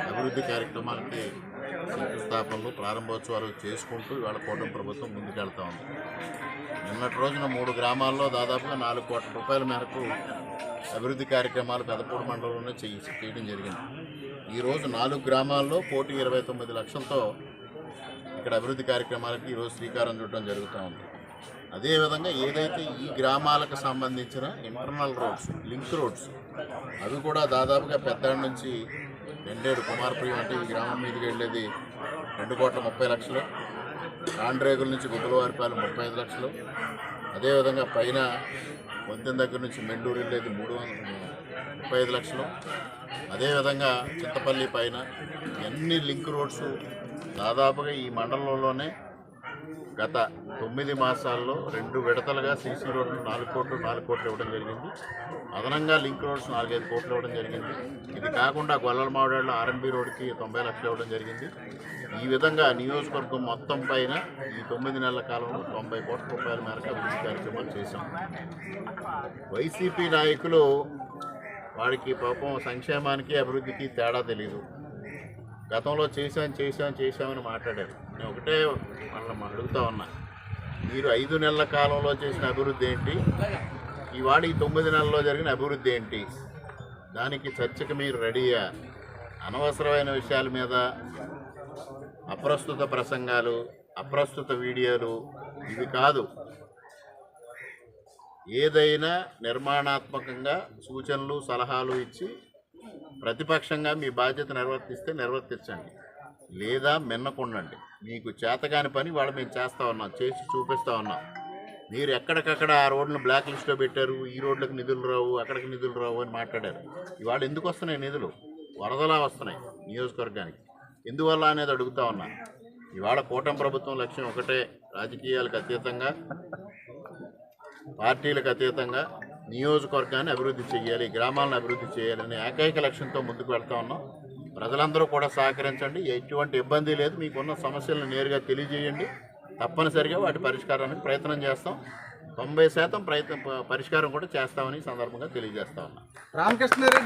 అభివృద్ధి కార్యక్రమాలకి శంకుస్థాపనలు ప్రారంభోత్సవాలు చేసుకుంటూ ఇవాళ కూటమి ప్రభుత్వం ముందుకెళ్తా ఉంది. నిన్నటి రోజున 3 గ్రామాల్లో దాదాపుగా 4 కోట్ల రూపాయల మేరకు అభివృద్ధి కార్యక్రమాలు పెదపూడి మండలంలోనే చేయడం జరిగింది. ఈరోజు 4 గ్రామాల్లో 129 లక్షలతో ఇక్కడ అభివృద్ధి కార్యక్రమాలకి ఈరోజు శ్రీకారం చుట్టడం జరుగుతూ ఉంది. అదేవిధంగా ఏదైతే ఈ గ్రామాలకు సంబంధించిన ఇంటర్నల్ రోడ్స్, లింక్ రోడ్స్, అవి కూడా దాదాపుగా పెద్దాడి నుంచి రెండేడు కుమారపురం అంటే ఈ గ్రామం మీదకి వెళ్ళేది 2,30,00,000, కాండ్రేగుల నుంచి గుబ్బలవారిపాలెం 35 లక్షలు, అదేవిధంగా పైన వంతెన దగ్గర నుంచి మెండూరు వెళ్ళేది 335 లక్షలు, అదేవిధంగా చింతపల్లి పైన అన్ని లింక్ రోడ్స్ దాదాపుగా ఈ మండలంలోనే గత 9 మాసాల్లో 2 విడతలుగా సీసీ రోడ్లు 4 కోట్లు ఇవ్వడం జరిగింది. అదనంగా లింక్ రోడ్స్ 4-5 కోట్లు ఇవ్వడం జరిగింది. ఇది కాకుండా గొల్లల మావిడాడులో ఆర్ఎన్బి రోడ్డుకి 90 లక్షలు ఇవ్వడం జరిగింది. ఈ విధంగా నియోజకవర్గం మొత్తం పైన ఈ 9 నెలల కాలంలో 90 కోట్ల రూపాయల మేరకు అభివృద్ధి కార్యక్రమాలు చేశాం. వైసీపీ నాయకులు వాడికి పాపం సంక్షేమానికి అభివృద్ధికి తేడా తెలియదు. గతంలో చేశామని మాట్లాడారు. నేను ఒకటే వాళ్ళని అడుగుతా ఉన్నా, మీరు 5 నెలల కాలంలో చేసిన అభివృద్ధి ఏంటి, ఇవాళ ఈ 9 నెలల్లో జరిగిన అభివృద్ధి ఏంటి? దానికి చర్చకు మీరు రెడీయా? అనవసరమైన విషయాల మీద అప్రస్తుత ప్రసంగాలు, అప్రస్తుత వీడియోలు ఇవి కాదు. ఏదైనా నిర్మాణాత్మకంగా సూచనలు సలహాలు ఇచ్చి ప్రతిపక్షంగా మీ బాధ్యత నిర్వర్తించండి, లేదా మిన్నకుండండి. మీకు చేతగాని పని వాళ్ళు మేము చేస్తూ ఉన్నాం, చేసి చూపిస్తూ ఉన్నాం. మీరు ఎక్కడికక్కడ ఆ రోడ్లను బ్లాక్ లిస్ట్లో పెట్టారు, ఈ రోడ్లకు నిధులు రావు, అక్కడికి నిధులు రావు అని మాట్లాడారు. ఇవాళ ఎందుకు వస్తున్నాయి నిధులు? వరదలా వస్తున్నాయి నియోజకవర్గానికి. ఎందువల్ల అనేది అడుగుతా ఉన్నా. ఇవాళ కూటమి ప్రభుత్వం లక్ష్యం ఒకటే, రాజకీయాలకు అతీతంగా, పార్టీలకు అతీతంగా నియోజకవర్గాన్ని అభివృద్ధి చేయాలి, గ్రామాలను అభివృద్ధి చేయాలనే ఏకైక లక్ష్యంతో ముందుకు వెళ్తా ఉన్నాం. ప్రజలందరూ కూడా సహకరించండి. ఎటువంటి ఇబ్బంది లేదు. మీకున్న సమస్యలను నేరుగా తెలియజేయండి. తప్పనిసరిగా వాటి పరిష్కారానికి ప్రయత్నం చేస్తాం. 90% పరిష్కారం కూడా చేస్తామని సందర్భంగా తెలియజేస్తా ఉన్నాం. రామకృష్ణారెడ్డి